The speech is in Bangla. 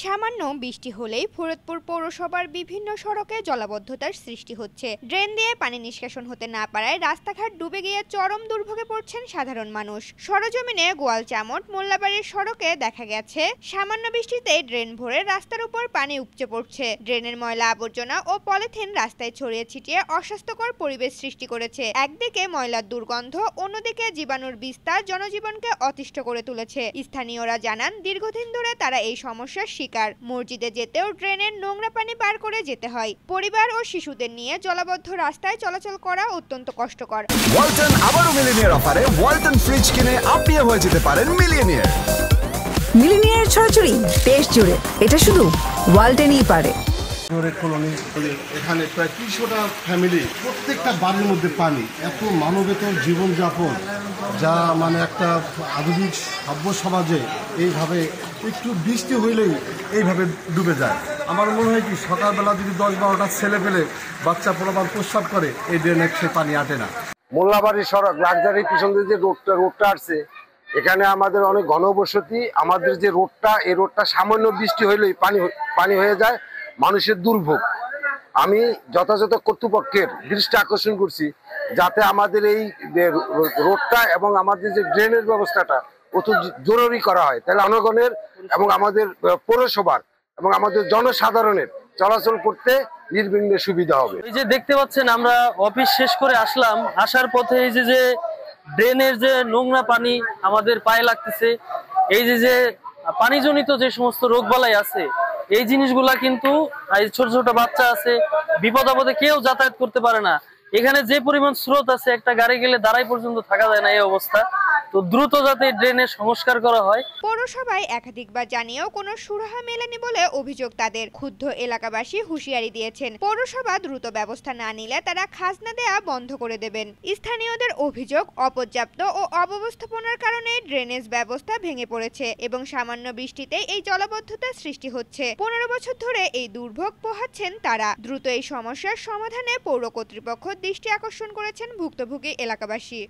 সামান্য বৃষ্টি হলেই ফরিদপুর পৌরসভার বিভিন্ন সড়কে জলাবদ্ধতার সৃষ্টি হচ্ছে। ড্রেন দিয়ে পানি নিষ্কাশন হতে না পারায় রাস্তাঘাট ডুবে গিয়ে চরম দুর্ভোগে পড়ছেন সাধারণ মানুষ। সরজমিনে গোয়ালচামট মোল্লাবাড়ির সড়কে দেখা গেছে সামান্য বৃষ্টিতে ড্রেন ভরে রাস্তার উপর পানি উপচে পড়ছে। ড্রেনের ময়লা আবর্জনা ও পলিথিন রাস্তায় ছড়িয়ে ছিটিয়ে অস্বাস্থ্যকর পরিবেশ সৃষ্টি করেছে। একদিকে ময়লার দুর্গন্ধ, অন্যদিকে জীবাণুর বিস্তার জনজীবনকে অতিষ্ঠ করে তুলেছে। স্থানীয়রা জানান, দীর্ঘদিন ধরে তারা এই সমস্যার শিকার। মসজিদে যেতেও ড্রেনের নোংরা পানি পার করে যেতে হয়। পরিবার ও শিশুদের নিয়ে জলাবদ্ধ রাস্তায় চলাচল করা অত্যন্ত কষ্টকর। ওয়ালটন আবারও মিলিনিয়ার অফারে ওয়ালটন ফ্রিজ কিনে আপনিও হয়ে যেতে পারেন মিলিয়নিয়ার। মিলিনিয়ার ছড়াছড়ি দেশ জুড়ে, এটা শুধু ওয়ালটনই পারে। এখানে প্রায় ৩০টা ফ্যামিলি, প্রত্যেকটা বাড়ির মধ্যে পানি। এত মানবেতর জীবনযাপন, যা মানে একটা আধুনিক সভ্য সমাজে এইভাবে একটু বৃষ্টি হইলেই এইভাবে ডুবে যায়। আমার মনে হয় কি, সকালবেলা যদি ১০-১২টা ছেলে পেলে বাচ্চা পোলাপান প্রস্রাব করে, এই ড্রেনে সে পানি আটে না। মোল্লাবাড়ি সড়ক লাক্সারি পিছন দিয়ে যে রোডটা আসছে, এখানে আমাদের অনেক ঘনবসতি। আমাদের যে রোডটা, এই রোডটা সামান্য বৃষ্টি হইলেই পানি হয়ে যায়, মানুষের দুর্ভোগ। আমি যথাযথ কর্তৃপক্ষের দৃষ্টি আকর্ষণ করছি যাতে আমাদের এই রোডটা এবং আমাদের যে ড্রেনের ব্যবস্থাটা অত জরুরি করা হয়, তাহলে জনগণের এবং আমাদের পৌরসভার এবং আমাদের জনসাধারণের চলাচল করতে নির্বিঘ্নে সুবিধা হবে। এই যে দেখতে পাচ্ছেন, আমরা অফিস শেষ করে আসলাম, আসার পথে এই যে ড্রেনের যে নোংরা পানি আমাদের পায়ে লাগতেছে, এই যে পানিজনিত যে সমস্ত রোগবালাই আছে, এই জিনিসগুলা কিন্তু ছোট ছোট বাচ্চা আছে, বিপদ আপদে কেউ যাতায়াত করতে পারে না। এখানে যে পরিমাণ স্রোত আছে, একটা গাড়ি গেলে দাঁড়াই পর্যন্ত থাকা যায় না এই অবস্থা। তো দ্রুত যাতে ড্রেনের সংস্কার করা হয়। পৌরসভায় একাধিকবার জানিয়েও কোনো সুরাহা মেলেনি বলে অভিযোগ তাদের। ক্ষুব্ধ এলাকাবাসী হুঁশিয়ারি দিয়েছেন, পৌরসভা দ্রুত ব্যবস্থা না নিলে তারা খাজনা দেয়া বন্ধ করে দেবেন। স্থানীয়দের অভিযোগ, অপর্যাপ্ত ও অব্যবস্থাপনার কারণে ড্রেনেজ ব্যবস্থা ভেঙে পড়েছে এবং সামান্য বৃষ্টিতে এই জলাবদ্ধতার সৃষ্টি হচ্ছে। ১৫ বছর ধরে এই দুর্ভোগ পোহাচ্ছেন তারা। দ্রুত এই সমস্যার সমাধানে পৌর কর্তৃপক্ষ দৃষ্টি আকর্ষণ করেছেন ভুক্তভোগী এলাকাবাসী।